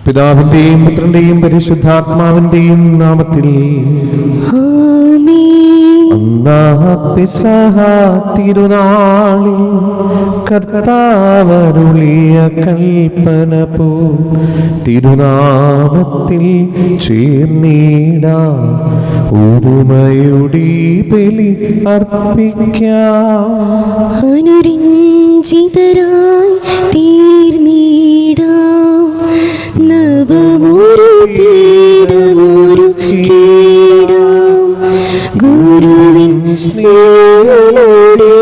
പിതാവിന്റെയും പുത്രന്റെയും പരിശുദ്ധാത്മാവിന്റെയും നാമത്തിൽ പെസഹ തിരുനാളിൽ കർത്താവരുളിയ കൽപ്പന പോ തിരുനാമത്തിൽ ചേർന്നിടാം, ഒരുമയുടെ ബലി അർപ്പിക്കാം. അനുരഞ്ജിതരായി തീർന്നിടാം, നവമൊരു പീഠമൊരു കീടാം, ഗുരുവിൻ സ്നേഹമോടെ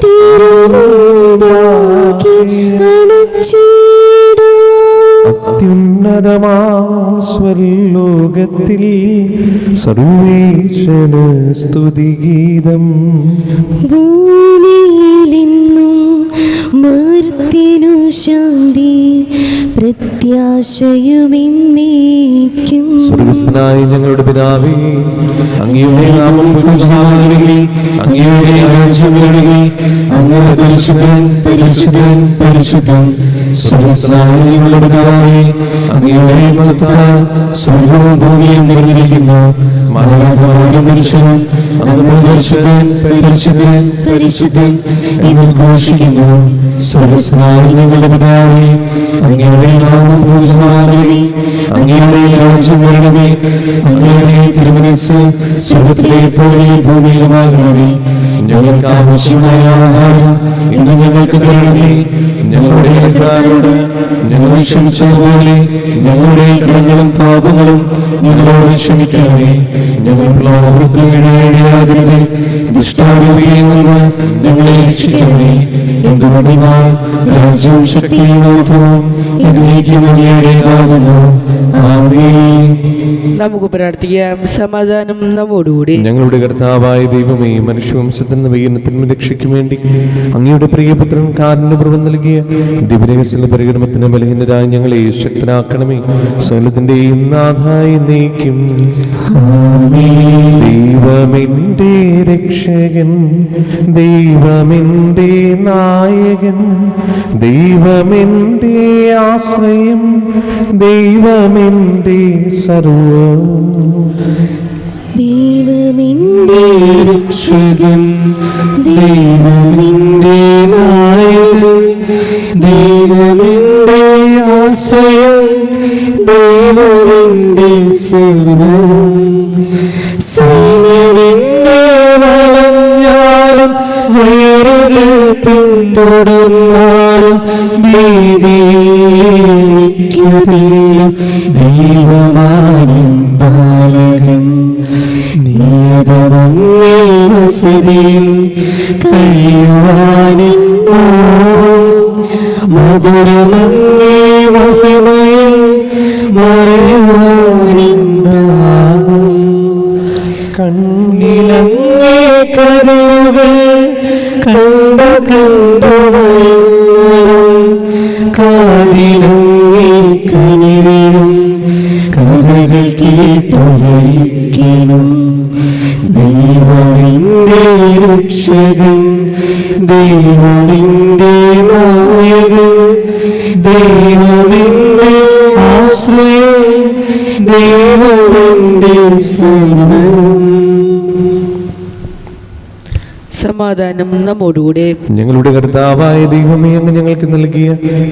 തിരുമുമ്പാകെ അണച്ചിടാം. അത്യുന്നതമാം സ്വർലോകത്തിൽ സർവേശ്വര സ്തുതിഗീതം, ഭൂമിയിലെന്നും മർത്യനു ശാന്തി പ്രത്യാശയുമെന്നേക്കും. സ്വർഗ്ഗസ്ഥനായ ഞങ്ങളുടെ പിതാവേ, അങ്ങയുടെ നാമം പൂജിതമാകണമേ, അങ്ങയുടെ രാജ്യം വരണമേ, അങ്ങ് പരിശുദ്ധൻ പരിശുദ്ധൻ പരിശുദ്ധൻ. സ്വർഗ്ഗസ്ഥനായ ഞങ്ങളുടെ പിതാവേ, അങ്ങയുടെ മഹത്വത്താൽ സ്വർഗ്ഗവും ഭൂമിയും നിറഞ്ഞിരിക്കുന്നു. മാലാഖമാരും മനുഷ്യരും അങ്ങ് പരിശുദ്ധൻ പരിശുദ്ധൻ പരിശുദ്ധൻ എന്ന് ഘോഷിക്കുന്നു. സ്വർഗ്ഗസ്ഥനായ ഞങ്ങളുടെ പിതാവേ, അങ്ങയുടെ നാമം പൂജിതമാകണമേ, അങ്ങയുടെ രാജ്യം വരണമേ, അങ്ങയുടെ തിരുമനസ്സ് സ്വർഗ്ഗത്തിലെ പോലെ ഭൂമിയിലുമാകണമേ. ഞങ്ങൾക്ക് ആവശ്യമായ ആഹാരം ഇന്ന് ഞങ്ങൾക്ക് തരണമേ. ഞങ്ങളുടെ കടക്കാരോട് ഞങ്ങൾ ക്ഷമിച്ചതുപോലെ ഞങ്ങളുടെ കടങ്ങളും പാപങ്ങളും ഞങ്ങളോട് ക്ഷമിക്കണമേ. ഞങ്ങൾ പ്രലോഭനത്തിൽ വീഴാതിരുത്, ദുഷ്ടാരൂപിയിൽ നിന്ന് ഞങ്ങളെ രക്ഷിക്കണമേ. എന്തുകൊണ്ടെന്നാൽ രാജ്യവും ശക്തിയും ബോധവും എന്നേക്കും അങ്ങയുടേതാകുന്നു. ആമേൻ. നമുക്ക് പ്രാർത്ഥിക്കാം. സമാധാനം നമ്മോടുകൂടി. ഞങ്ങളുടെ കർത്താവായ ദൈവമേ, മനുഷ്യവംശത്തിന് നവീകരണത്തിനും രക്ഷയ്ക്കും വേണ്ടി അങ്ങയുടെ പ്രിയപുത്രൻ കാരുണ്യപൂർവ്വം നൽകിയ ദിവ്യരഹസ്യ പരികർമ്മത്തിന് ബലഹീനരായി ഞങ്ങളെ ശക്തനാക്കണമേ. സകലത്തിന്റെയും നാഥായി നീക്കും. ദൈവമെന്റെ രക്ഷകൻ, ദൈവമെന്റെ നായകൻ, ദൈവമെന്റെ ആശ്രയം, ദൈവമെന്റെ സർവ്വം. ദൈവമെന്റെ രക്ഷകൻ, ദൈവമെന്റെ നായകൻ, ദൈവമെന്റെ ആശ്രയം, ദൈവമെന്റെ സർവ്വം. സൈന്യമെന്നെ വളഞ്ഞാലും വയറുകൾ പിന്തുടർന്നാലും ഭീതിയിലേക്കതിലും ദൈവമാനും ബാലകൻ. നീതമങ്ങേ വസതിയിൽ കഴിയുവാനും മധുരമങ്ങേ മഹിമയിൽ മറയുവാനും കണ്ണിലങ്ങേ കഥകൾ കണ്ട കണ്ടവരും കാരിലങ്ങേ കനികളും കഥകൾ കേട്ടൊരയിക്കണം. ദൈവമെന്റെ രക്ഷകൻ, ദൈവമെന്റെ നായകൻ, ദൈവമെന്റെ ആശ്രയം, ദൈവമെന്റെ സർവ്വം. സമാധാനം നമ്മോടുകൂടെ. ഞങ്ങളുടെ കർത്താവായ ദൈവമേ, അങ്ങ് ഞങ്ങൾക്ക് നൽകിയ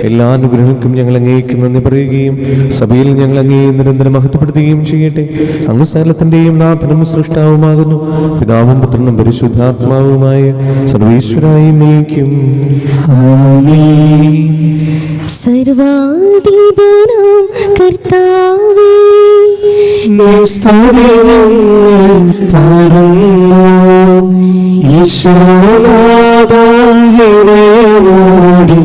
എല്ലാ അനുഗ്രഹങ്ങൾക്കും ഞങ്ങൾ അങ്ങേക്ക് നന്ദി പറയുകയും സഭയിൽ ഞങ്ങൾ അങ്ങേ നിരന്തരം മഹത്വപ്പെടുത്തുകയും ചെയ്യട്ടെ. അങ്ങ് സകലത്തിന്റെയും നാഥനും സൃഷ്ടാവുമാകുന്നു. പിതാവും പുത്രനും പരിശുദ്ധാത്മാവുമായ സർവേശ്വരായി നീക്കും. സർവാധിപനാം കർത്താവേ, ഈശോനാഥായോടി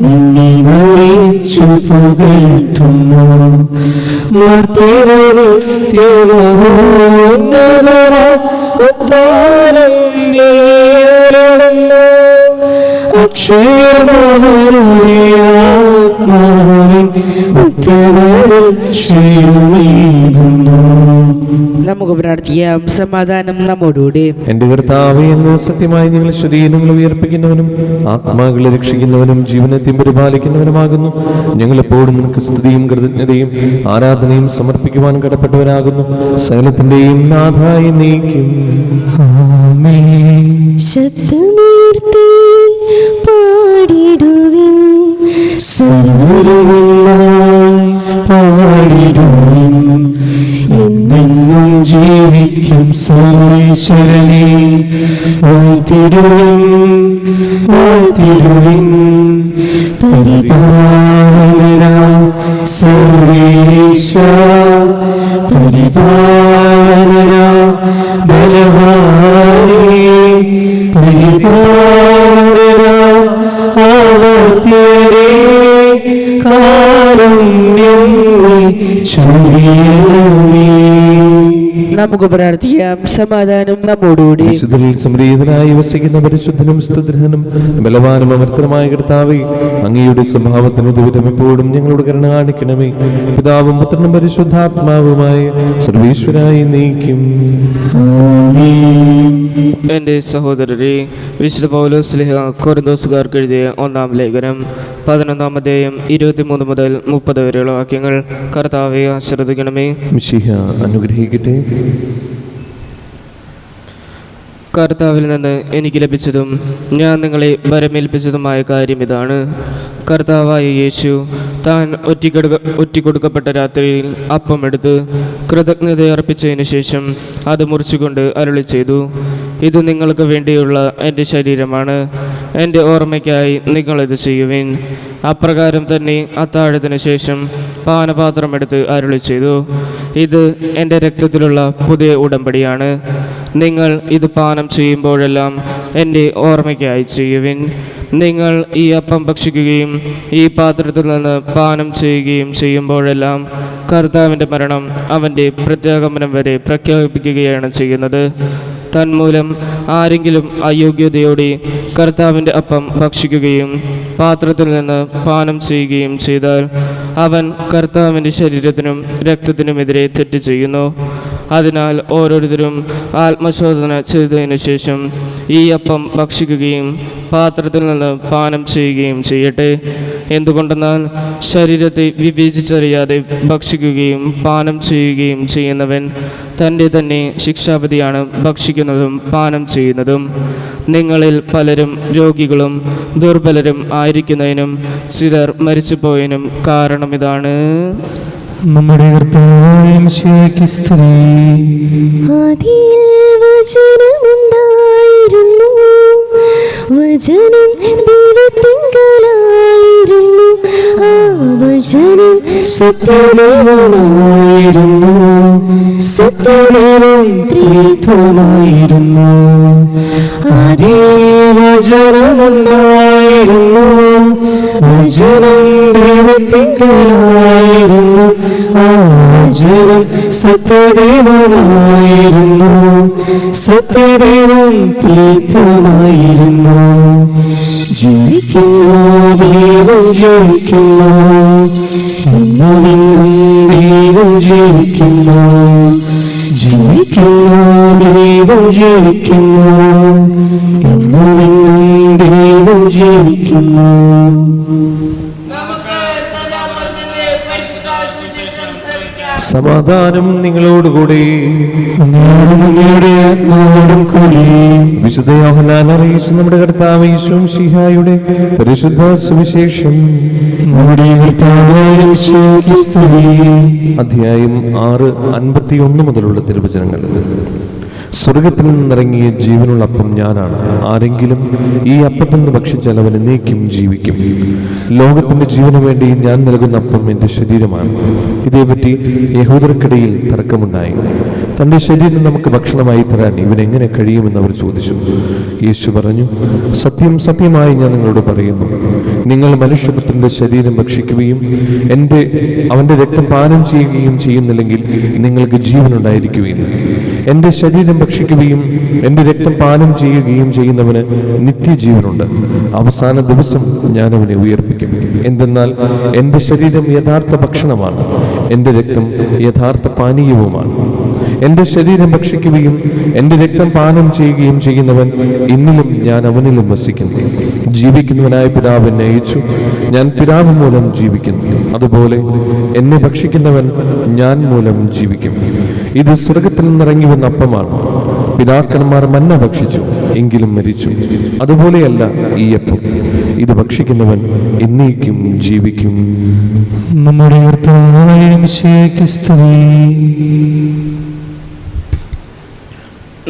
നിന്നെ നയിച്ചു പുകഴ്ത്തുന്നു. ഉത്താനം നീയരുളുന്നു. അക്ഷയമാവരുളിയാത്മാവിൻ ഉത്തരക്ഷയമേകുന്നു. നമുക്ക് പ്രാർത്ഥിക്കാം. സമാധാനം നമ്മോടുകൂടെ. എന്റെ കർത്താവേ, അങ്ങ് സത്യമായി ഞങ്ങൾ ശരീരങ്ങളെ ഉയർപ്പിക്കുന്നവനും ആത്മാക്കളെ രക്ഷിക്കുന്നവനും ജീവനത്തെയും പരിപാലിക്കുന്നവനുമാകുന്നു. ഞങ്ങൾ എപ്പോഴും നിനക്ക് സ്തുതിയും കൃതജ്ഞതയും ആരാധനയും സമർപ്പിക്കുവാൻ കടപ്പെട്ടവരാകുന്നു. സകലത്തിന്റെയും നാഥായി നീക്കും. ശബ്ദമുയർത്തി പാടിടുവിൻ, സർവ്വരുമെല്ലാം പാടിടുവിൻ. എന്നെന്നും ജീവിക്കും സർവേശ്വരനെ വാഴ്ത്തിടുവിൻ, വാഴ്ത്തിടുവിൻ. പരിപാലനാം സർവേശ, പരിപാലനാം ബലവാനേ, പരിപാലനാം ആവർത്തിയരേ, കാരുണ്യം നീ ചൊരിയണമേ. നമുക്ക് പ്രാർത്ഥിക്കാം. സമാധാനം നമ്മോടുകൂടി. വിശുദ്ധരിൽ സംപ്രീതനായി വസിക്കുന്ന പരിശുദ്ധനും സ്തുതിനും ബലവാനും അമർത്തനുമായ കർത്താവേ, അങ്ങയുടെ സ്വഭാവത്തിന് ദുരിതം എപ്പോഴും ഞങ്ങളോട് കരുണ കാണിക്കണമേ. പിതാവും പുത്രനും പരിശുദ്ധാത്മാവുമായ സർവീശ്വരായി നീക്കും. എൻ്റെ സഹോദരരെ, വിശുദ്ധ പൗലോസ് ശ്ലീഹ കൊരിന്തോസുകാർക്ക് എഴുതിയ 1-ാം ലേഖനം 11-ാം അധ്യായം 23 മുതൽ 30 വരെയുള്ള വാക്യങ്ങൾ കർത്താവെ ആശ്രദിക്കണമേ. മിശിഹ അനുഗ്രഹിക്കട്ടെ. കർത്താവിൽ നിന്ന് എനിക്ക് ലഭിച്ചതും ഞാൻ നിങ്ങളെ വരമേൽപ്പിച്ചതുമായ കാര്യം ഇതാണ്. കർത്താവായ യേശു താൻ ഒറ്റിക്കൊടുക്കപ്പെട്ട രാത്രിയിൽ അപ്പം എടുത്ത് കൃതജ്ഞത അർപ്പിച്ചതിന് ശേഷം അത് മുറിച്ചുകൊണ്ട് അരുളി ചെയ്തു, ഇത് നിങ്ങൾക്ക് വേണ്ടിയുള്ള എൻ്റെ ശരീരമാണ്, എൻ്റെ ഓർമ്മയ്ക്കായി നിങ്ങളിത് ചെയ്യുവിൻ. അപ്രകാരം തന്നെ അത്താഴത്തിന് ശേഷം പാനപാത്രമെടുത്ത് അരുളി ചെയ്തു, ഇത് എൻ്റെ രക്തത്തിലുള്ള പുതിയ ഉടമ്പടിയാണ്. നിങ്ങൾ ഇത് പാനം ചെയ്യുമ്പോഴെല്ലാം എൻ്റെ ഓർമ്മയ്ക്കായി ചെയ്യുവിൻ. നിങ്ങൾ ഈ അപ്പം ഭക്ഷിക്കുകയും ഈ പാത്രത്തിൽ നിന്ന് പാനം ചെയ്യുകയും ചെയ്യുമ്പോഴെല്ലാം കർത്താവിൻ്റെ മരണം അവൻ്റെ പ്രത്യാഗമനം വരെ പ്രഖ്യാപിക്കുകയാണ് ചെയ്യുന്നത്. തന്മൂലം ആരെങ്കിലും അയോഗ്യതയോടെ കർത്താവിൻ്റെ അപ്പം ഭക്ഷിക്കുകയും പാത്രത്തിൽ നിന്ന് പാനം ചെയ്യുകയും ചെയ്താൽ അവൻ കർത്താവിൻ്റെ ശരീരത്തിനും രക്തത്തിനുമെതിരെ തെറ്റ് ചെയ്യുന്നു. അതിനാൽ ഓരോരുത്തരും ആത്മശോധന ചെയ്തതിനു ശേഷം ഈ അപ്പം ഭക്ഷിക്കുകയും പാത്രത്തിൽ നിന്ന് പാനം ചെയ്യുകയും ചെയ്യട്ടെ. എന്തുകൊണ്ടെന്നാൽ ശരീരത്തെ വിവേചിച്ചറിയാതെ ഭക്ഷിക്കുകയും പാനം ചെയ്യുകയും ചെയ്യുന്നവൻ തൻ്റെ തന്നെ ശിക്ഷാവിധിയാണ് ഭക്ഷിക്കുന്നതും പാനം ചെയ്യുന്നതും. നിങ്ങളിൽ പലരും രോഗികളും ദുർബലരും ആയിരിക്കുന്നതിനും ചിലർ മരിച്ചുപോയതിനും കാരണം ഇതാണ്. നമ്മുടെ കർത്താവിന്റെ സ്തുതി. ആദിയിൽ വചനമുണ്ടായിരുന്നു, വചനം ദൈവത്തിങ്കലായിരുന്നു, ആ വചനം സത്യദൈവമായിരുന്നു, സത്യദൈവം ത്രിത്വമായിരുന്നു. ആദിയിൽ വചനമുണ്ടായിരുന്നു, വചനം ദൈവത്തിങ്കലായിരുന്നു, ആ വചനം സത്യദൈവമായിരുന്നു, സത്യദൈവം ത്രിത്വമായിരുന്നു. ജീവിക്കുന്നു ദൈവം ജീവിക്കുന്നു, എന്നെന്നും ദൈവം ജീവിക്കുന്നു. ജീവിക്കുന്നു ദൈവം ജീവിക്കുന്നു, എന്നെന്നും ദൈവം ജീവിക്കുന്നു. സമാധാനം നിങ്ങളോടുകൂടി. വിശുദ്ധ യോഹന്നാൻ അറിയിച്ച നമ്മുടെ കർത്താവ് യേശു മിശിഹായുടെ പരിശുദ്ധ സുവിശേഷം. അധ്യായം 6:51 മുതലുള്ള തിരുവചനങ്ങൾ. സ്വർഗത്തിൽ നിന്നിറങ്ങിയ ജീവനുള്ള അപ്പം ഞാനാണ്. ആരെങ്കിലും ഈ അപ്പത്തിൽ നിന്ന് ഭക്ഷിച്ചാൽ അവൻ എന്നേക്കും ജീവിക്കും. ലോകത്തിന്റെ ജീവന് വേണ്ടി ഞാൻ നൽകുന്ന അപ്പം എൻ്റെ ശരീരമാണ്. ഇതേപറ്റി യഹൂദർക്കിടയിൽ തർക്കമുണ്ടായി. തൻ്റെ ശരീരം നമുക്ക് ഭക്ഷണമായി തരാൻ ഇവനെങ്ങനെ കഴിയുമെന്ന് അവർ ചോദിച്ചു. യേശു പറഞ്ഞു, സത്യം സത്യമായി ഞാൻ നിങ്ങളോട് പറയുന്നു, നിങ്ങൾ മനുഷ്യപുത്രന്റെ ശരീരം ഭക്ഷിക്കുകയും അവന്റെ രക്തം പാനം ചെയ്യുകയും ചെയ്യുന്നില്ലെങ്കിൽ നിങ്ങൾക്ക് ജീവനുണ്ടായിരിക്കുകയില്ല. എൻ്റെ ശരീരം ഭക്ഷിക്കുകയും എൻ്റെ രക്തം പാനം ചെയ്യുകയും ചെയ്യുന്നവന് നിത്യജീവനുണ്ട്. അവസാന ദിവസം ഞാൻ അവനെ ഉയർപ്പിക്കും. എന്തെന്നാൽ എൻ്റെ ശരീരം യഥാർത്ഥ ഭക്ഷണമാണ്, എൻ്റെ രക്തം യഥാർത്ഥ പാനീയവുമാണ്. എന്റെ ശരീരം ഭക്ഷിക്കുകയും എന്റെ രക്തം പാനം ചെയ്യുകയും ചെയ്യുന്നവൻ എന്നിലും ഞാൻ അവനിലും വസിക്കുന്നു. ജീവിക്കുന്നവനായ പിതാവ് എന്നെ അയച്ചു, ഞാൻ പിതാവ് മൂലം ജീവിക്കുന്നു. അതുപോലെ എന്നെ ഭക്ഷിക്കുന്നവൻ ഞാൻ മൂലം ജീവിക്കും. ഇത് സ്വർഗത്തിൽ നിന്നിറങ്ങി വന്ന അപ്പമാണ്. പിതാക്കന്മാർ മന്ന ഭക്ഷിച്ചു, എങ്കിലും മരിച്ചു. അതുപോലെയല്ല ഈ അപ്പം. ഇത് ഭക്ഷിക്കുന്നവൻ എന്നേക്കും ജീവിക്കും. നമ്മുടെ കർത്താവായ മിശിഹായ്ക്ക് സ്തുതി.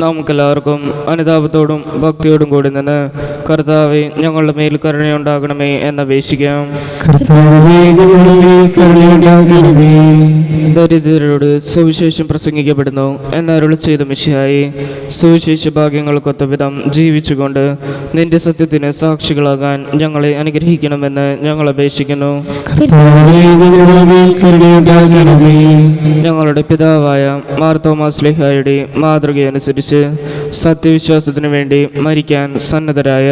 നമുക്കെല്ലാവർക്കും അനുതാപത്തോടും ഭക്തിയോടും കൂടി നിന്ന് കർത്താവെ ഞങ്ങളുടെ മേൽ കരുണയുണ്ടാകണമേ എന്നപേക്ഷിക്കാം. കർത്താവേ, ഞങ്ങളുടെ മേൽ കരുണയുണ്ടാകണമേ. ദരിദ്രരോട് സുവിശേഷം പ്രസംഗിക്കപ്പെടുന്നു എന്നരുളി ചെയ്ത മിശിഹായെ, സുവിശേഷ ഭാഗ്യങ്ങൾക്കൊത്ത വിധം ജീവിച്ചുകൊണ്ട് നിന്റെ സത്യത്തിന് സാക്ഷികളാകാൻ ഞങ്ങളെ അനുഗ്രഹിക്കണമെന്ന് ഞങ്ങൾ അപേക്ഷിക്കുന്നു. കർത്താവേ, ഞങ്ങളുടെ മേൽ കരുണയുണ്ടാകണമേ. ഞങ്ങളുടെ പിതാവായ മാർത്തോമാ ശ്ലീഹായുടെ മാതൃകയനുസരിച്ച് സത്യവിശ്വാസത്തിനു വേണ്ടി മരിക്കാൻ സന്നദ്ധരായ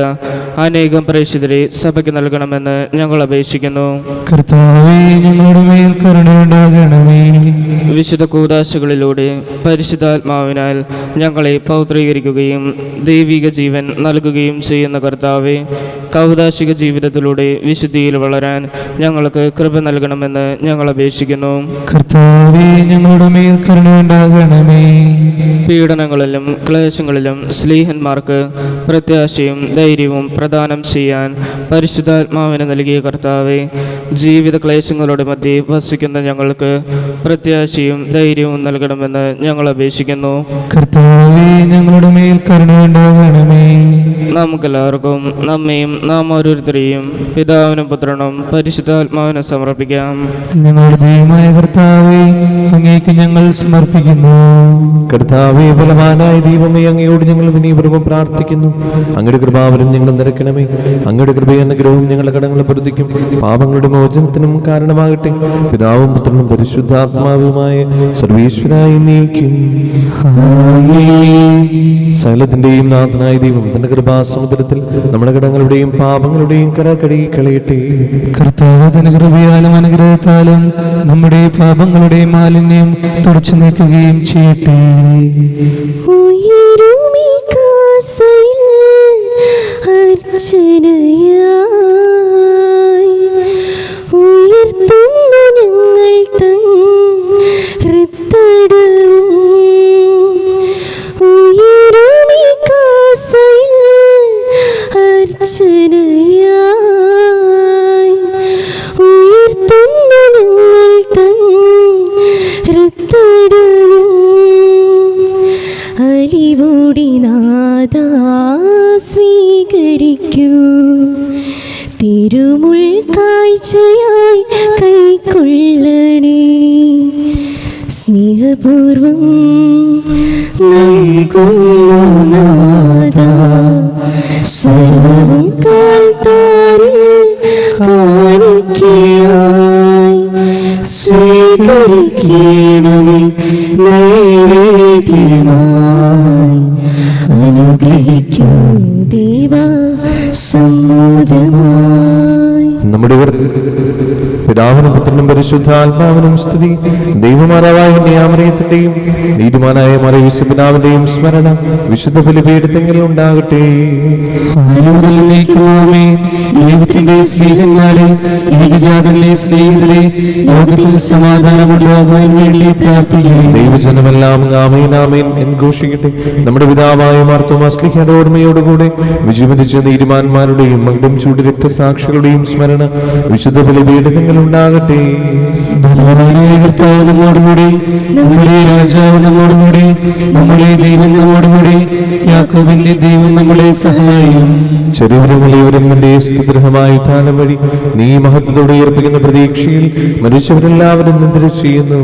അനേകം പ്രേക്ഷിതരെ സഭയ്ക്ക് നൽകണമെന്ന് ഞങ്ങൾ അപേക്ഷിക്കുന്നു. കർത്താവേ, ഞങ്ങളുടെ മേൽ കരുണയുണ്ടാകണമേ. വിശുദ്ധ കൂദാശകളിലൂടെ പരിശുദ്ധാത്മാവിനാൽ ഞങ്ങളെ പൗത്രീകരിക്കുകയും ദൈവിക ജീവൻ നൽകുകയും ചെയ്യുന്ന കർത്താവെ, കൗദാശിക ജീവിതത്തിലൂടെ വിശുദ്ധിയിൽ വളരാൻ ഞങ്ങൾക്ക് കൃപ നൽകണമെന്ന് ഞങ്ങൾ അപേക്ഷിക്കുന്നു. കർത്താവേ, ഞങ്ങളുടെ മേൽ കരുണയുണ്ടാകണമേ. പീഡനങ്ങളിലും ക്ലേശങ്ങളിലും സ്ലീഹന്മാർക്ക് പ്രത്യാശയും ധൈര്യവും പ്രദാനം ചെയ്യാൻ പരിശുദ്ധാത്മാവിന് നൽകിയ കർത്താവെ, ജീവിത ക്ലേശങ്ങളുടെ മധ്യേ വസിക്കുന്ന ഞങ്ങൾക്ക് പ്രത്യാശയും ധൈര്യവും നൽകണമെന്ന് ഞങ്ങൾ അപേക്ഷിക്കുന്നു. കർത്താവേ, ഞങ്ങളുടെ മേൽ കരുണയുണ്ടാകണമേ. നമുക്കെല്ലാവർക്കും നമ്മയും നാം ഓരോരുത്തരെയും പിതാവിനും പുത്രനും പരിശുദ്ധാത്മാവിനും സമർപ്പിക്കാം. ഞങ്ങളുടെ ദൈവമായ കർത്താവേ, അങ്ങേക്ക് ഞങ്ങൾ സമർപ്പിക്കുന്നു. കർത്താവേ, ബലവാനായ ദൈവമേ, അങ്ങയോട് ഞങ്ങൾ വിനീപൂർവ്വം പ്രാർത്ഥിക്കുന്നു. അങ്ങയുടെ കൃപാവരം ഞങ്ങൾ നിറയ്ക്കണമേ. അങ്ങയുടെ കൃപയും അനുഗ്രഹവും ഞങ്ങളുടെ കടങ്ങളെ പൊറുതിക്കും പാപങ്ങളുടെ മോചനത്തിനും കാരണമാകട്ടെ. പിതാവും പുത്രനും പരിശുദ്ധാത്മാവുമായ സർവീശ്വരായി നീക്കും. സകലത്തിന്റെയും നാഥനായ ദൈവം തന്റെ കൃപാസമുദ്രത്തിൽ നമ്മുടെ കടങ്ങളുടെയും പാപങ്ങളുടെയും കര കഴുകി കളയട്ടെ. കർത്താവ് തന്റെ കൃപയാലും അനുഗ്രഹത്താലും നമ്മുടെ പാപങ്ങളുടെ മാലിന്യം തുടച്ചു നീക്കുകയും ചെയ്യട്ടെ. ഉയരുമീ കാസയിൽ അർച്ചനയായി ഉയർത്തുന്നു ഞങ്ങൾ തൻ ഹൃദയവും. ഉയരുമീ കാസയിൽ അർച്ചനയായി ഉയർത്തുന്നു ഞങ്ങൾ തൻ ഹൃദയവും. അലിവോടി നാദാ സ്വീകരിക്കൂ, തിരുമുൾ കാഴ്ചയായി കൈക്കൊള്ളണേ. സ്നേഹപൂർവം നൽകുന്നു നാദാ, സർവ്വവും കാൽത്താരിൽ കാണിക്കയായി സ്വീകരിക്കണമേ. നൈവേദ്യമായി അനുഗ്രഹിക്കൂ ദേവാ സമ്മോദമായി. നമ്മുടെ പിതാവിനും പുത്രനും പരിശുദ്ധാത്മാവിനും സ്തുതി. ദൈവമാതാവായ ന്യാമറിയത്തിന്റെയും നീതിമാനായ മറിയ പിതാവിന്റെയും സ്മരണ വിശുദ്ധ ബലിപീഠത്തിൽ ഉണ്ടാകട്ടെ. ദൈവത്തിന്റെ സ്നേഹന്മാരെ, ഏകജാതന്റെ സ്നേഹിതരെ, ലോകത്തിൽ സമാധാനമുണ്ടാകാൻ വേണ്ടി പ്രാർത്ഥിക്കുന്നു. ദൈവജനമെല്ലാം ആമേൻ ആമേൻ എന്ന് ഘോഷിക്കട്ടെ. നമ്മുടെ പിതാവായ മാർത്തോമാ ശ്ലീഹയുടെ ഓർമ്മയോടുകൂടെ വിജയമരിച്ച നീതിമാന്മാരുടെയും മകുടം ചൂടി രക്തസാക്ഷികളുടെയും സ്മരണ വിശുദ്ധ ബലിപീഠത്തിൽ ഉണ്ടാകട്ടെ. നമ്മോടുകൂടി, നമ്മുടെ രാജാവ് നമ്മോടുകൂടി, നമ്മുടെ ദൈവം നമ്മോടുകൂടി, യാക്കോബിന്റെ ദൈവം നമ്മളെ സഹായിക്കും. ചെറിയവരും വലിയവരും നിന്റെ സ്തുതിർഹമായ ഉത്ഥാനം വഴി നീ മഹത്വത്തോടെ ഏർപ്പിക്കുന്ന പ്രതീക്ഷയിൽ മരിച്ചവരെല്ലാവരും നിദ്ര ചെയ്യുന്നു.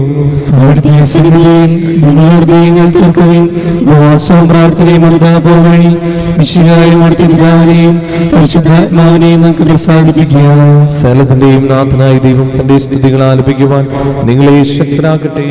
അവിടുത്തെ സന്നിധിയിൽ നിങ്ങളുടെ ഹൃദയങ്ങൾ തുറക്കുകയും ഉപവാസവും പ്രാർത്ഥനയും അനുതാപവും വഴി മിശിഹായെയും അവിടുത്തെ പിതാവിനെയും പരിശുദ്ധാത്മാവിനെയും നമുക്ക് പ്രസാദിപ്പിക്കുക. സകലത്തിന്റെയും നാഥനായ ദൈവം തന്റെ സ്തുതികൾ ആലപിക്കുവാൻ നിങ്ങളെ ശക്തരാക്കട്ടെ.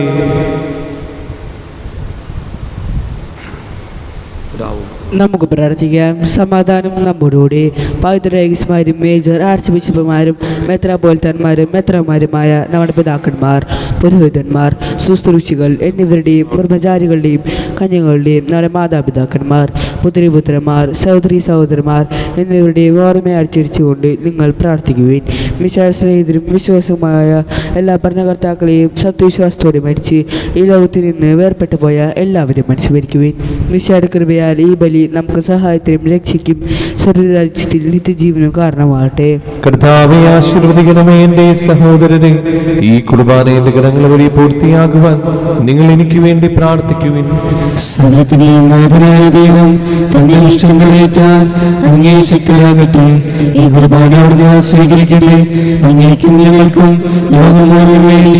പിതാവും നമുക്ക് പ്രാർത്ഥിക്കാം. സമാധാനം നമ്മോടുകൂടി. പൗരോഹിതന്മാരും മേജർ ആർച്ച് ബിഷപ്പുമാരും മെത്രാപ്പോലിത്തന്മാരും മെത്രാമാരുമായ നമ്മുടെ പിതാക്കന്മാർ, പുരോഹിതന്മാർ, ശുശ്രൂഷികൾ എന്നിവരുടെയും ബ്രഹ്മചാരികളുടെയും കന്യകളുടെയും നമ്മുടെ മാതാപിതാക്കന്മാർ, പുത്രിപുത്രന്മാർ, സഹോദരി സഹോദരന്മാർ എന്നിവരുടെയും ഓർമ്മയെ ആചരിച്ചുകൊണ്ട് നിങ്ങൾ പ്രാർത്ഥിക്കുവിൻ. വിശ്വാസരഹിതരും വിശ്വാസമായ എല്ലാ ഭരണകർത്താക്കളെയും സത്യവിശ്വാസത്തോടെ മരിച്ച് ഈ ലോകത്തിൽ നിന്ന് വേർപെട്ടു പോയ എല്ലാവരും മനസ്സുവരിക്കുവിൻ. വിശാല കൃപയാൽ ഈ ബലി നമുക്ക് സഹായത്തിനും രക്ഷയ്ക്കും സ്വർഗ്ഗരാജ്യത്തിൽ നിത്യജീവനും കാരണമാകട്ടെ. കർത്താവേ, ആശീർവദിക്കണമേ എന്റെ സഹോദരരെ. ഈ കുർബാനയുടെ ഗണങ്ങൾ വഴി പൂർത്തിയാകുവാൻ നിങ്ങൾ എനിക്ക് വേണ്ടി പ്രാർത്ഥിക്കുവിൻ. സകലത്തിനെയും നാഥനായ ദൈവം തന്റെ ഇഷ്ടം നിറവേറ്റാൻ അങ്ങേ ശക്തരാകട്ടെ. ഈ കുർബാന അവിടുന്ന് സ്വീകരിക്കട്ടെ. അങ്ങേക്കും ഞങ്ങൾക്കും ലോകം മുഴുവൻ വേണ്ടി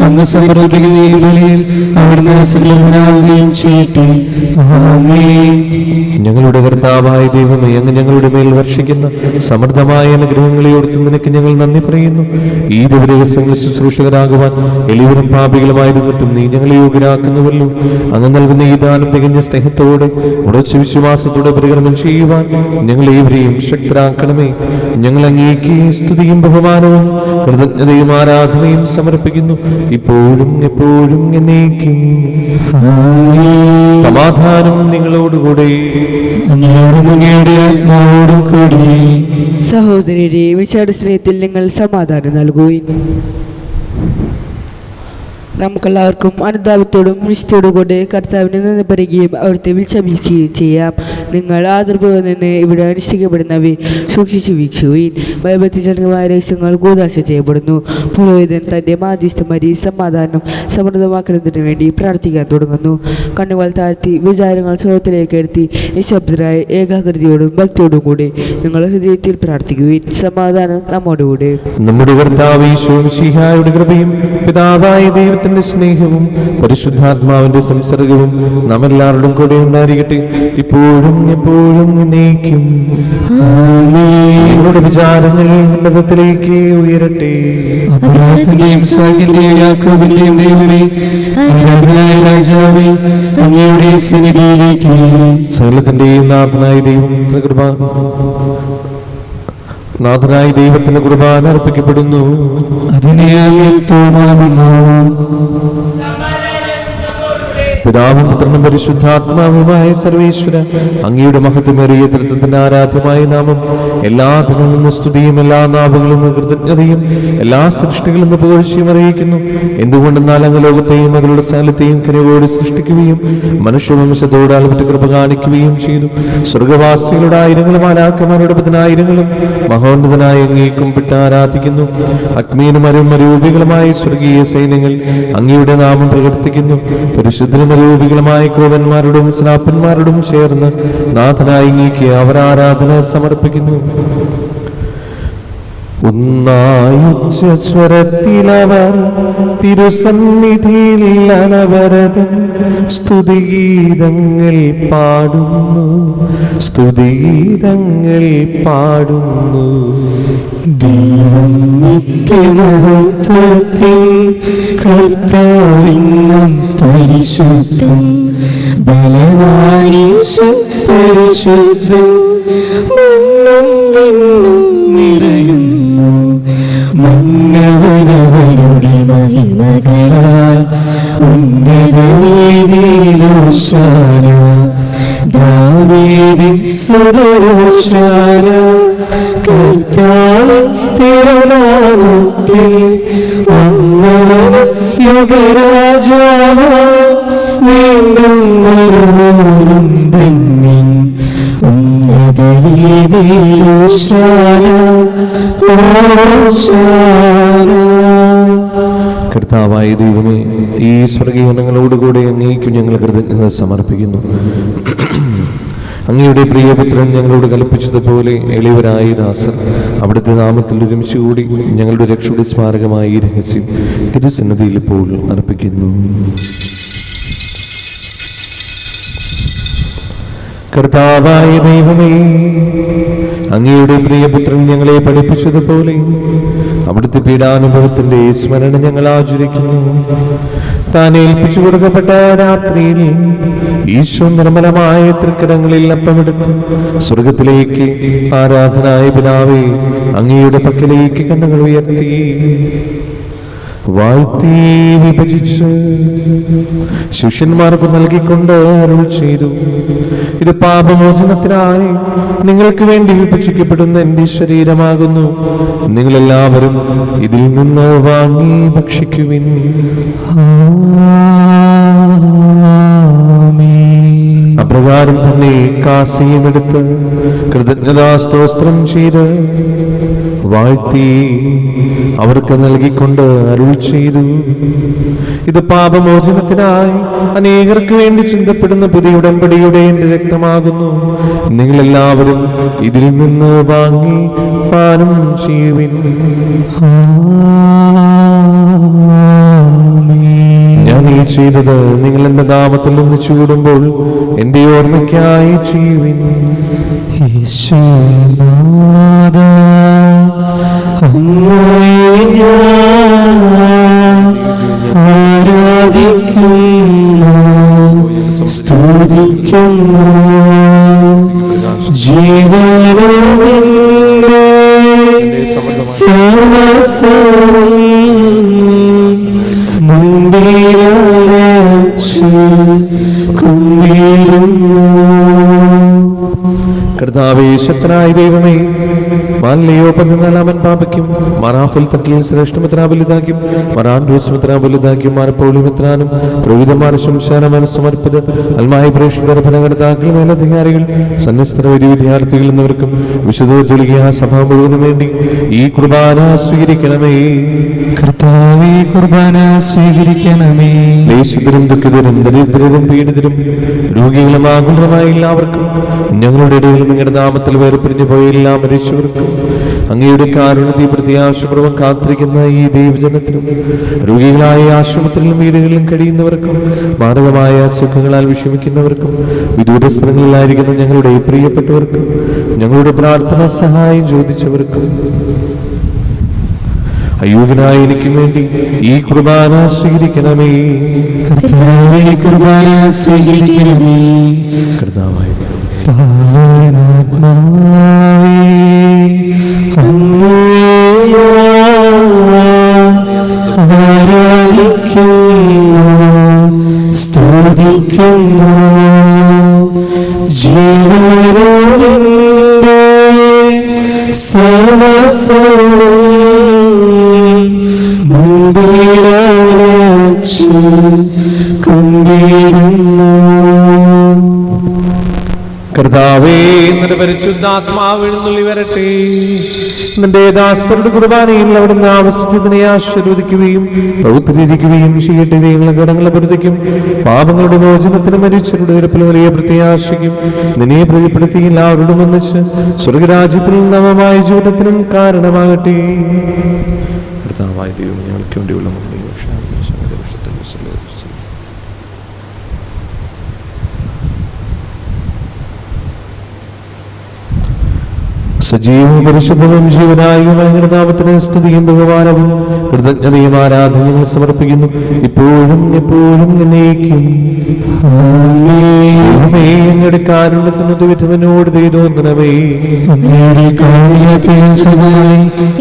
അങ്ങ് സമർപ്പിക്കുന്ന ഈ ബലിയിൽ അവിടുന്ന് സംലഗ്നനാവുകയും ചെയ്യട്ടെ. ആമേൻ. ഞങ്ങളുടെ കർത്താവായ ദൈവമേ, അങ്ങ് ഞങ്ങളുടെ മേൽ വർഷിക്കുന്ന സമൃദ്ധമായ അനുഗ്രഹങ്ങളെ ഓർത്ത് നിനക്ക് ഞങ്ങൾ നന്ദി പറയുന്നു. ഈ ദിവസങ്ങളിൽ ശുശ്രൂഷകരാകുവാൻ എളിവരും പാപികളുമായിരുന്നിട്ടും നീ ഞങ്ങളെ യോഗ്യരാക്കുന്നുവല്ലോ. അങ്ങ് നൽകുന്ന ഈ ദാനം തികഞ്ഞ സ്നേഹത്തോടെ ഉറച്ച വിശ്വാസത്തോടെ പരികർമ്മം ചെയ്യുവാൻ ഞങ്ങളേവരെയും ശക്തരാക്കണമേ. ഞങ്ങൾ അങ്ങേക്ക് സ്തുതിയും ബഹുമാനവും കൃതജ്ഞതയും ആരാധനയും സമർപ്പിക്കുന്നു, ഇപ്പോഴും എപ്പോഴും എന്നേക്കും. സമാധാനം നിങ്ങളോടുകൂടെ. സഹോദരരെ, വിശാല സ്നേഹത്തിൽ നിങ്ങൾ സമാധാനം നൽകുവിൻ. നമുക്കെല്ലാവർക്കും അനുതാപത്തോടും നിഷ്ഠയോടും കൂടെ കർത്താവിനെ നിന്ന് പറയുകയും അവിടുത്തെ വിളിച്ചപേക്ഷിക്കുകയും ചെയ്യാം. നിങ്ങൾ ആദരപൂർവ്വം നിന്ന് ഇവിടെ അനുഷ്ഠിക്കപ്പെടുന്നവയെ സൂക്ഷിച്ചു വീക്ഷിക്കുവിൻ. ഭയഭക്തിജനകമായ രഹസ്യങ്ങൾ കൂദാശ ചെയ്യപ്പെടുന്നു. പുരോഹിതൻ തൻ്റെ മാധ്യസ്ഥമാരി സമാധാനം സമൃദ്ധമാക്കുന്നതിന് വേണ്ടി പ്രാർത്ഥിക്കാൻ തുടങ്ങുന്നു. കണ്ണുകൾ താഴ്ത്തി വിചാരങ്ങൾ സ്വത്തിലേക്ക് എടുത്തി നിശബ്ദരായ ഏകാഗ്രതയോടും ഭക്തിയോടും കൂടി നിങ്ങൾ ഹൃദയത്തിൽ പ്രാർത്ഥിക്കുവിൻ. സമാധാനം നമ്മോടുകൂടെ. നമ്മുടെ കർത്താവ് യേശു മിശിഹായുടെ കൃപയും പിതാവായ ദൈവത്തിന്റെ സ്നേഹവും പരിശുദ്ധാത്മാവിന്റെ സംസർഗവും നാം എല്ലാവരുടെയും കൂടെ ഉണ്ടായിരിക്കട്ടെ, ഇപ്പോഴും എപ്പോഴും എന്നേക്കും. നിങ്ങളുടെ വിചാരങ്ങൾ ഉന്നതത്തിലേക്ക് ഉയരട്ടെ. സകലത്തിന്റെയും നാഥനായ ദൈവത്തിന് കുർബാന അർപ്പിക്കപ്പെടുന്നു. പിതാവും പുത്രനും പരിശുദ്ധാത്മാവുമായ സർവേശ്വര, അങ്ങയുടെ മഹത്വമേറിയ തൃത്വത്തിന്റെ ആരാധ്യമായ നാമം എല്ലാ ദിനങ്ങളിൽ നിന്ന് സ്തുതിയും എല്ലാ നാവുകളിൽ നിന്ന് കൃതജ്ഞതയും എല്ലാ സൃഷ്ടികളിൽ നിന്ന് പുകഴ്ചയും അറിയിക്കുന്നു. എന്തുകൊണ്ടെന്നാൽ അങ്ങ് ലോകത്തെയും അതിലുള്ള സകലത്തെയും കനിവോട് സൃഷ്ടിക്കുകയും മനുഷ്യവംശത്തോട് അളവിട്ട് കൃപ കാണിക്കുകയും ചെയ്തു. സ്വർഗവാസികളുടെ ആയിരങ്ങളും ആരാക്കന്മാരുടെ പതിനായിരങ്ങളും മഹോന്നതനായ അങ്ങേ കുമ്പിട്ട് ആരാധിക്കുന്നു. അഗ്നിയും മരൂപികളുമായ സ്വർഗീയ സൈന്യങ്ങൾ അങ്ങയുടെ നാമം പ്രകീർത്തിക്കുന്നു. പരിശുദ്ധ രൂപികളുമായ ക്രോവന്മാരോടും സ്നാപ്പന്മാരോടും ചേർന്ന് നാഥനായി അങ്ങേക്ക് അവർ ആരാധന സമർപ്പിക്കുന്നു. ഉച്ചസ്വരത്തിലവർ തിരുസന്നിധിയിൽ അനവരതം സ്തുതിഗീതങ്ങൾ പാടുന്നു, സ്തുതിഗീതങ്ങൾ പാടുന്നു. ദൈവം നിത്യമഹത്വത്തിൽ കർത്താവിന്നും പരിശുദ്ധൻ, ബലവാനീശൻ പരിശുദ്ധൻ, മണ്ണും വിണ്ണും നിറയുന്നു. മന്നവനവരുടെ മഹിമകളാൽ ഉന്നതവേദിയിലോശാന, ദാവീദിൻ സുതരോശാന. കർത്താവിൻ തിരുനാമത്തിൽ വന്നവൻ യുഗരാജാവ, വീണ്ടും വരുവാനും ധന്യൻ. ഉന്നതവേദിയിലോശാന, ഓശാന. കർത്താവായ ദൈവമേ, ഈ സ്വർഗീയങ്ങളോടുകൂടെ അങ്ങേക്കും ഞങ്ങൾ കൃതജ്ഞത സമർപ്പിക്കുന്നു. അങ്ങയുടെ പ്രിയപുത്രൻ ഞങ്ങളോട് കൽപ്പിച്ചതുപോലെ എളിയവരായ ദാസർ അവിടുത്തെ നാമത്തിൽ ഒരുമിച്ചുകൂടി ഞങ്ങളുടെ രക്ഷയുടെ സ്മാരകമായ ഈ രഹസ്യം തിരുസന്നിധിയിൽ ഇപ്പോൾ അർപ്പിക്കുന്നു. കർത്താവായ ദൈവമേ, അങ്ങയുടെ പ്രിയപുത്രൻ ഞങ്ങളെ പഠിപ്പിച്ചതുപോലെ അവിടുത്തെ പീഡാനുഭവത്തിന്റെ സ്മരണ ഞങ്ങൾ ആചരിക്കുന്നു. താൻ ഏൽപ്പിച്ചു കൊടുക്കപ്പെട്ട രാത്രിയിൽ ഈശോ നിർമ്മലമായ തൃക്കരങ്ങളിൽ അപ്പമെടുത്ത് സ്വർഗത്തിലേക്ക് ആരാധനായ പിതാവേ അങ്ങയുടെ പക്കലേക്ക് കണ്ണുകൾ ഉയർത്തി വാഴ്ത്തി വിഭജിച്ച് ശിഷ്യന്മാർക്ക് നൽകിക്കൊണ്ട് അരുൾ ചെയ്തു, ഇത് പാപമോചനത്തിനായി നിങ്ങൾക്ക് വേണ്ടി വിഭജിക്കപ്പെടുന്ന എന്റെ ശരീരമാകുന്നു. നിങ്ങളെല്ലാവരും ഇതിൽ നിന്ന് വാങ്ങി ഭക്ഷിക്കുവിൻ. അപ്രകാരം തന്നെ കാസയും എടുത്ത് കൃതജ്ഞതാസ്തോത്രം ചെയ്ത് വാഴ്ത്തി അവർക്ക് നൽകിക്കൊണ്ട് അരുൾ ചെയ്തു, ഇത് പാപമോചനത്തിനായി അനേകർക്ക് വേണ്ടി ചിന്തപ്പെടുന്ന പുതിയ ഉടമ്പടിയുടെ എന്റെ രക്തമാകുന്നു. നിങ്ങളെല്ലാവരും ഇതിൽ നിന്ന് വാങ്ങി പാനം ചെയ്യുവിൻ. ഞാൻ ഈ ചെയ്തത് നിങ്ങൾ എന്റെ നാമത്തിൽ നിന്ന് ചൂടുമ്പോൾ എന്റെ ഓർമ്മയ്ക്കായി ചെയ്യുവിൻ. സ്തുതിക്കുന്നു ജീവനോടെ സർവസ്വം മുൻപിലച്ച് കുമ്പിടുന്നു. കർത്താവേ, ശക്തനായ ദൈവമേ, മാലിന്യോ 14 പാപയ്ക്കും മറാഫിൽ തട്ടിൽ ശ്രേഷ്ഠമിത്രാ വലുതാക്കും മറാൻഡൂസ്മിത്രാ വലുതാക്കും മാറപ്പൗളിമിത്രാനും പുരോഹിതന്മാർ ശംശാനമന സമർപ്പിത് അൽമായ പ്രേക്ഷിതർ ഭരണകർത്താക്കൾ മേലധികാരികൾ സന്യസ്ത്ര വിദ്യാർത്ഥികൾ എന്നിവർക്കും വിശുദ്ധ തുലിയ സഭ മുഴുവനും വേണ്ടി ഈ കുർബാന സ്വീകരിക്കണമേ. കർത്താവേ, കുർബാന സ്വീകരിക്കണമേ. ക്ലേശിതരും ദുഃഖിതരും ദരിദ്രരും പീഡിതരും രോഗികളും ആകുലരുമായ എല്ലാവർക്കും ഞങ്ങളുടെ ഇടയിൽ നിങ്ങളുടെ നാമത്തിൽ വേർപിരിഞ്ഞു പോയ എല്ലാ മരിച്ചവർക്കും അങ്ങയുടെ കാരുണ്യത്തെ പ്രത്യാശപൂർവ്വം കാത്തിരിക്കുന്ന ഈ ദൈവജനത്തിനും രോഗികളായ ആശുപത്രിയിലും വീടുകളിലും കഴിയുന്നവർക്കും മാരകമായ സുഖങ്ങളാൽ വിഷമിക്കുന്നവർക്കും വിദൂര സ്ഥലങ്ങളിലായിരിക്കുന്ന ഞങ്ങളുടെ പ്രിയപ്പെട്ടവർക്കും ഞങ്ങളുടെ പ്രാർത്ഥന സഹായം ചോദിച്ചവർക്കും അയോഗ്യനായ എനിക്കും വേണ്ടി ഈ കുർബാന സ്വീകരിക്കണമേ. കർത്താവേ, കുർബാന സ്വീകരിക്കണമേ. കർത്താവായ സ്തുതിക്കുന്നു ജീവനോടെ സർവസ്വം മുൻപിലച്ച് കുമ്പിടുന്നു. കർത്താവേ, നിന്റെ പരിശുദ്ധാത്മാവ് എഴുന്നള്ളി വരട്ടെ. നിന്റെ ദാസരുടെ കുർബാനയിൽ അവിടുന്ന് ആവശ്യത്തിനെ ആശീർവദിക്കുകയും പൗത്രീകരിക്കുകയും ചെയ്യട്ടെ. ദൈവങ്ങളെ കടങ്ങളെ പൊരുത്തയ്ക്കും പാപങ്ങളുടെ മോചനത്തിന് മരിച്ചവരുടെ നിരപ്പിൽ വലിയ പ്രത്യാശയ്ക്കും നിന്നെ പ്രീതിപ്പെടുത്തി എല്ലാവരോടും ഒന്നിച്ച് സ്വർഗരാജ്യത്തിൽ നവമായ ജീവിതത്തിനും കാരണമാകട്ടെ. കർത്താവായ ദൈവം ഞങ്ങൾക്ക് വേണ്ടിയുള്ള സജീവവും പരിശുദ്ധവും ജീവനായുമായ നാമത്തിന് സ്തുതിയും ബഹുമാനവും കൃതജ്ഞതയും ആരാധനയും സമർപ്പിക്കുന്നു, ഇപ്പോഴും എപ്പോഴും എന്നേക്കും. അങ്ങയുടെ കാരുണ്യത്തിനൊത്ത് വിധവനോട് തോന്നണമേ.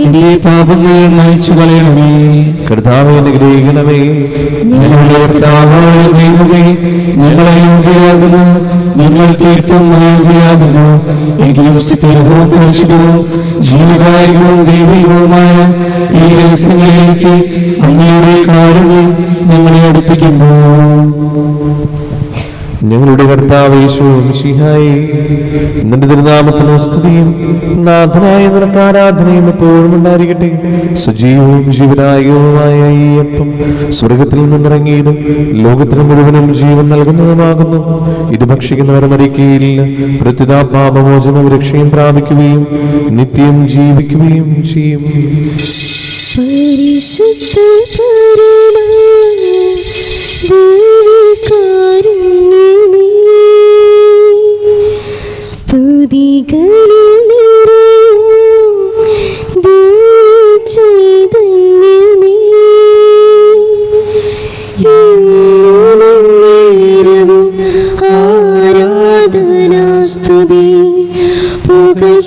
എന്റെ പാപങ്ങൾ മായ്ച്ചു കളയണമേ. കർത്താവേ, അനുഗ്രഹിക്കണമേ. ദൈവമേ, ഞങ്ങളെ യോഗ്യരാകുന്നു, ഞങ്ങൾ തീർത്തും അയോഗ്യരാകുന്നു. എങ്കിലും സ്ഥിരവും പരിശുദ്ധവും ജീവദായകവും ദൈവികവുമായ ഈ രഹസ്യങ്ങളിലേക്ക് അങ്ങയുടെ കാരുണ്യം ഞങ്ങളെ അടുപ്പിക്കുന്നു. ഞങ്ങളുടെ കർത്താവ് യേശുവേ മിശിഹായേ, നിന്റെ തിരുനാമത്തിന് സ്തുതിയും നാഥനായ നിനക്ക് ആരാധനയും എപ്പോഴും ഉണ്ടായിരിക്കട്ടെ. സജീവവും ജീവനായകവുമായ ഈ അപ്പം സ്വർഗത്തിൽ നിന്നിറങ്ങിയതും ലോകത്തിന് മുഴുവനും ജീവൻ നൽകുന്നതുമാകുന്നു. ഇത് ഭക്ഷിക്കുന്നവർ മരിക്കുകയില്ല, പ്രത്യുത പാപമോചന രക്ഷയും പ്രാപിക്കുകയും നിത്യം ജീവിക്കുകയും ചെയ്യും. പരിശുദ്ധ ദൈവകാരുണ്യമേ,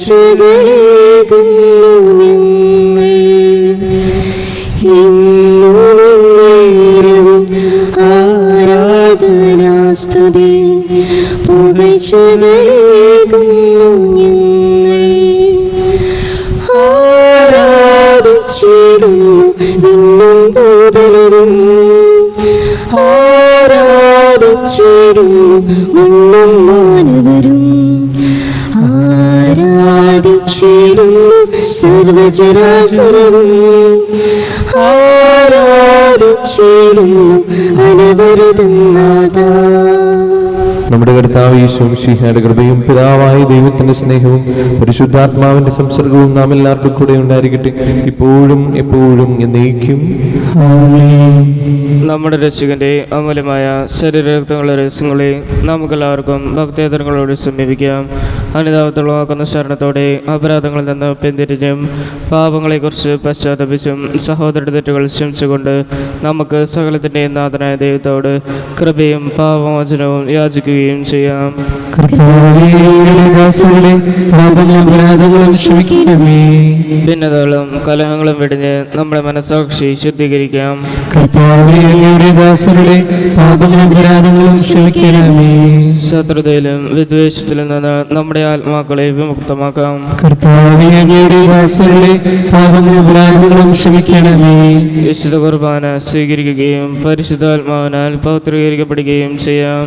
പുകഴ്ചകളേകുന്നു ഞങ്ങൾ എന്നും നേരവും ആരാധനാസ്തുതി പുകഴ്ചകളേകുന്നു ഞങ്ങൾ ആരാധിച്ചിടുന്നു ഇന്നും ഭൂതലരും ആരാധിച്ചിടുന്നു മണ്ണും മാനവരും ആരാധിച്ചിടുന്നു സർവചരാചരവും ആരാധിച്ചിടുന്നു അനവരതം നാഥാ. നമ്മുടെ കർത്താവ് യേശു മിശിഹായുടെ കൃപയും പിതാവായ ദൈവത്തിന്റെ സ്നേഹവും പരിശുദ്ധാത്മാവിന്റെ സംസർഗവും നാം എല്ലാവരുടെ കൂടെ ഉണ്ടായിരിക്കട്ടെ, ഇപ്പോഴും എപ്പോഴും എന്നേക്കും. നമ്മുടെ രക്ഷകന്റെ അമൂല്യമായ ശരീരരക്തങ്ങളുടെ രഹസ്യങ്ങളെ നമുക്കെല്ലാവർക്കും ഭക്തേതരങ്ങളോട് സമീപിക്കാം. അനുതാപത്തുളവാക്കുന്ന ശരണത്തോടെ അപരാധങ്ങളിൽ നിന്ന് പിന്തിരിഞ്ഞും പാപങ്ങളെക്കുറിച്ച് പശ്ചാത്തപിച്ചും സഹോദര തെറ്റുകൾ ക്ഷമിച്ചുകൊണ്ട് നമുക്ക് സകലത്തിൻ്റെയും നാഥനായ ദൈവത്തോട് കൃപയും പാപമോചനവും യാചിക്കുകയും ചെയ്യാം. ഭിന്നതകളും കലഹങ്ങളും വെടിഞ്ഞ് നമ്മുടെ മനസ്സാക്ഷി ശുദ്ധീകരിക്കാം. ശത്രുതയിലും വിദ്വേഷത്തിലും നിന്ന് നമ്മുടെ ആത്മാക്കളെ വിമുക്തമാക്കാം. വിശുദ്ധ കുർബാന സ്വീകരിക്കുകയും പരിശുദ്ധാത്മാവിനാൽ പൗത്രീകരിക്കപ്പെടുകയും ചെയ്യാം.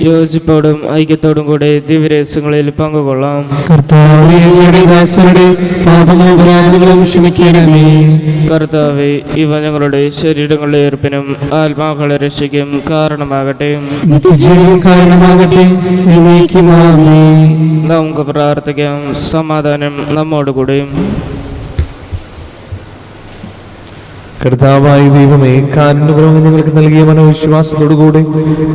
യോജിപ്പോടും ഐക്യത്തോടും കൂടെ ദിവ്യരഹസ്യങ്ങളിൽ പങ്കുകൊള്ളാം. കർത്താവേ, ഇവ ഞങ്ങളുടെ ശരീരങ്ങളുടെ ഏർപ്പിനും ആത്മാക്കളുടെ രക്ഷയ്ക്കും കാരണമാകട്ടെ. നമുക്ക് പ്രാർത്ഥിക്കാം. സമാധാനം നമ്മോടുകൂടെയും. കർത്താവായ ദൈവമേ, കാരുണ്യപൂർവ്വം ഞങ്ങൾക്ക് നൽകിയ മനോവിശ്വാസത്തോടുകൂടി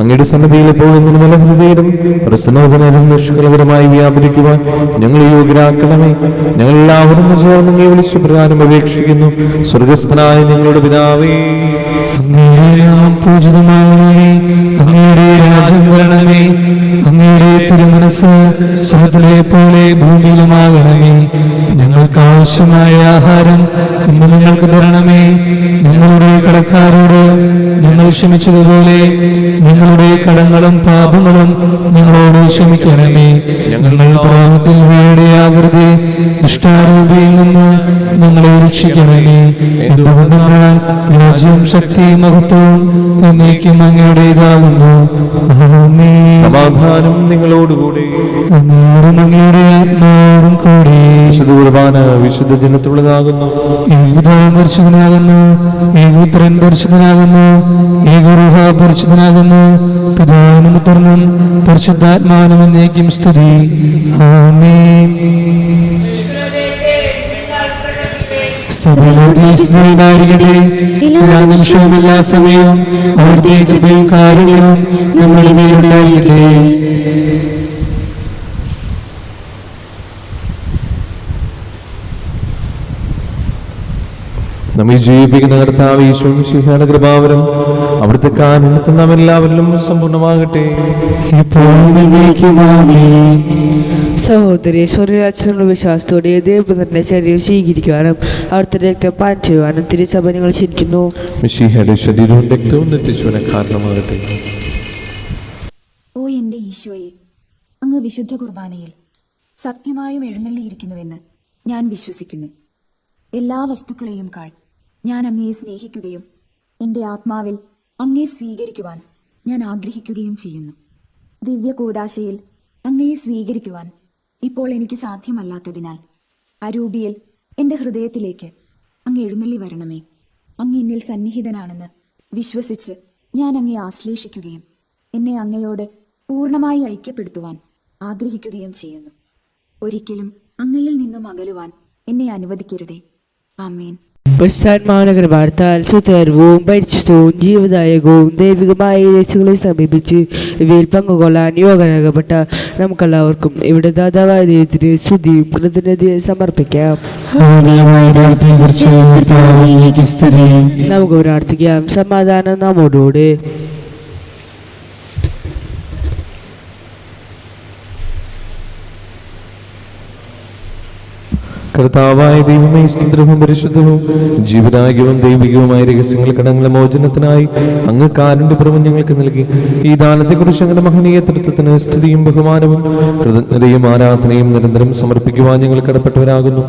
അങ്ങയുടെ സന്നദ്ധിയിൽ എപ്പോഴും ഹൃദയരും പ്രശ്നോധനരും നിഷ്കളകരമായി വ്യാപരിക്കുവാൻ ഞങ്ങൾ യോഗ്യരാക്കണമേ. ഞങ്ങൾ എല്ലാവരും ചേർന്ന് അങ്ങയെ വിളിച്ചു പ്രകാരം അപേക്ഷിക്കുന്നു. സ്വർഗസ്ഥനായ ഞങ്ങളുടെ പിതാവേ, അങ്ങയുടെ പൂജിതമാകണമേ, അങ്ങയുടെ രാജ്യം വരണമേ, അങ്ങയുടെ തിരുമനസ് സ്വർഗ്ഗത്തിലെ പോലെ ഭൂമിയിലുമാകണമേ. ഞങ്ങൾക്ക് ആവശ്യമായ ആഹാരം ഇന്ന് ഞങ്ങൾക്ക് തരണമേ. ഞങ്ങളുടെ കടക്കാരോട് ഞങ്ങൾ ക്ഷമിച്ചതുപോലെ ഞങ്ങളുടെ കടങ്ങളും പാപങ്ങളും ഞങ്ങളോട് ക്ഷമിക്കണമേ. ഞങ്ങൾ പാപത്തിൽ വീഴാകരുതേ, ദുഷ്ടാരൂപിയിൽ നിന്ന് ഞങ്ങളെ രക്ഷിക്കണമേ. എന്തുകൊണ്ടെന്നാൽ രാജ്യം, ശക്തി, മഹത്വവും എന്നേക്കും അങ്ങയുടേതാകുന്നു. ആമേൻ. സമാധാനം നിങ്ങളോടുകൂടി. അങ്ങയോടും അങ്ങയുടെ ആത്മാവോടും കൂടി. വിശുദ്ധ കുർബാന വിശുദ്ധ ജനത്തുള്ളതാകുന്നു. ഏകപിതാവ് പരിശുദ്ധനാകുന്നു, ഏകപുത്രൻ പരിശുദ്ധനാകുന്നു, ഏകരൂഹ പരിശുദ്ധനാകുന്നു. പിതാവിനും പുത്രനും പരിശുദ്ധാത്മാവിനും എന്നേക്കും സ്തുതി. ആമേൻ. സഭയിലോടായിരിക്കട്ടെ എല്ലാ നിമിഷവും എല്ലാ സമയവും അവിടുത്തെ കൃപയും കാരുണ്യവും നമ്മുടെ മേലുണ്ടായിരിക്കട്ടെ. നമ്മെ ജീവിപ്പിക്കുന്ന കർത്താവ് യേശു മിശിഹായുടെ കൃപാവരം അവിടുത്തെ കാരുണ്യത്തിൽ നാം എല്ലാവരിലും സമ്പൂർണ്ണമാകട്ടെ. സഹോദരി സ്വർഗരാജ്യങ്ങളുടെ വിശ്വാസത്തോടെ ദൈവപുത്രന്റെ ശരീരം സ്വീകരിക്കുവാനും അവിടുത്തെ രക്തം പാൻ ചെയ്യുവാനും തിരുസഭ നിങ്ങൾ ക്ഷണിക്കുന്നു. മിശിഹായുടെ ശരീരവും രക്തവും നിത്യജീവന് കാരണമാകട്ടെ. ഓ എൻ്റെ ഈശോയെ, അങ്ങ് വിശുദ്ധ കുർബാനയിൽ സത്യമായും എഴുന്നള്ളിയിരിക്കുന്നുവെന്ന് ഞാൻ വിശ്വസിക്കുന്നു. എല്ലാ വസ്തുക്കളെയും കാൾ ഞാൻ അങ്ങയെ സ്നേഹിക്കുകയും എൻ്റെ ആത്മാവിൽ അങ്ങയെ സ്വീകരിക്കുവാൻ ഞാൻ ആഗ്രഹിക്കുകയും ചെയ്യുന്നു. ദിവ്യ കൂദാശയിൽ അങ്ങയെ സ്വീകരിക്കുവാൻ ഇപ്പോൾ എനിക്ക് സാധ്യമല്ലാത്തതിനാൽ അരൂപിയിൽ എൻ്റെ ഹൃദയത്തിലേക്ക് അങ്ങ് എഴുന്നള്ളി വരണമേ. അങ്ങ് എന്നിൽ സന്നിഹിതനാണെന്ന് വിശ്വസിച്ച് ഞാൻ അങ്ങയെ ആശ്ലേഷിക്കുകയും എന്നെ അങ്ങയോട് പൂർണ്ണമായി ഐക്യപ്പെടുത്തുവാൻ ആഗ്രഹിക്കുകയും ചെയ്യുന്നു. ഒരിക്കലും അങ്ങയിൽ നിന്നും അകലുവാൻ എന്നെ അനുവദിക്കരുതേ. ആമേൻ. പരിശുദ്ധാത്മാവിന്റെ കൃപാർത്താൽ സുതർവും പരിശുദ്ധവും ജീവദായകവും ദൈവികമായ രഹസ്യങ്ങളെ സമീപിച്ച് ഇവയിൽ പങ്കുകൊള്ളാൻ യോഗനാകപ്പെട്ട നമുക്കെല്ലാവർക്കും ഇവിടെ ദാതാവായ ദൈവത്തിന് സ്തുതിയും കൃതജ്ഞതയും സമർപ്പിക്കാം. നമുക്ക് പ്രാർത്ഥിക്കാം. സമാധാനം നമ്മോടുകൂടെ. കർത്താവായ ദൈവമേ, സ്തുതിയും പരിശുദ്ധവും ജീവദായകവും ദൈവികവുമായ രഹസ്യങ്ങൾ കടങ്ങളുടെ മോചനത്തിനായി അങ്ങ് കാരുണ്യപ്രഭം ഞങ്ങൾക്ക് നൽകി. ഈ ദാനത്തെക്കുറിച്ച് ഞങ്ങളുടെ മഹനീയ തൃത്വത്തിന് സ്തുതിയും ബഹുമാനവും കൃതജ്ഞതയും ആരാധനയും നിരന്തരം സമർപ്പിക്കുവാൻ ഞങ്ങൾ കടപ്പെട്ടവരാകുന്നു.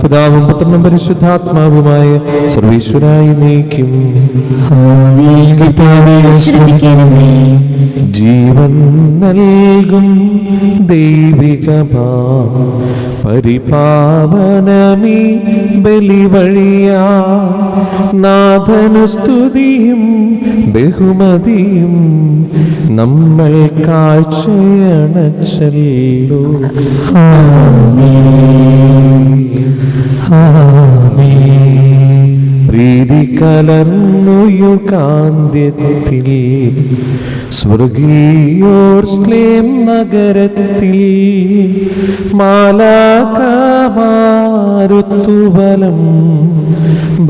പിതാവും പുത്രനും പരിശുദ്ധാത്മാവുമായ സർവീശ്വരായി നീക്കും. ജീവൻ നൽകും ദൈവികമാ പരിപാവനമീ ബലിവഴിയാ നാഥനു സ്തുതിയും ബഹുമതിയും നമ്മൾ കാഴ്ചയണച്ചല്ലോ. പ്രീതി കലർന്നു യുഗാന്ത്യത്തിൽ സ്വർഗീയോർസ്ലേം നഗരത്തിൽ മാലാകമാരുത്തുബലം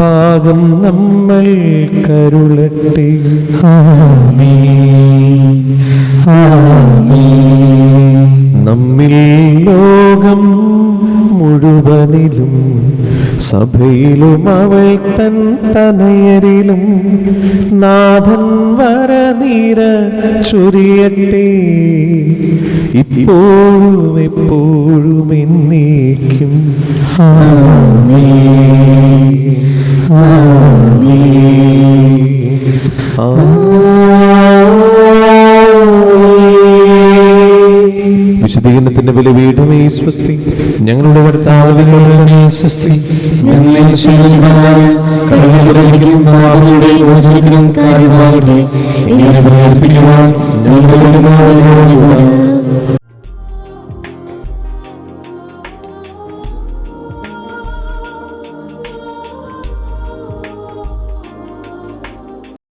ഭാഗം നമ്മൾ കരുളട്ടെ. ആമേൻ ആമേൻ. നമ്മിൽ ലോകം മുഴുവനിലും സഭയിലും അവൾ തൻ തനയരിലും നാഥൻ വരനീര ചൊരിയട്ടെ, ഇപ്പോഴും എപ്പോഴും എന്നേക്കും. ആമേൻ ആമേൻ ആമേൻ. വിശുദ്ധീകരണത്തിന്റെ ബലിപീഠമേ സ്വസ്തി. ഞങ്ങളുടെ കർത്താവിനെ സ്വസ്തി. ഞങ്ങളുടെ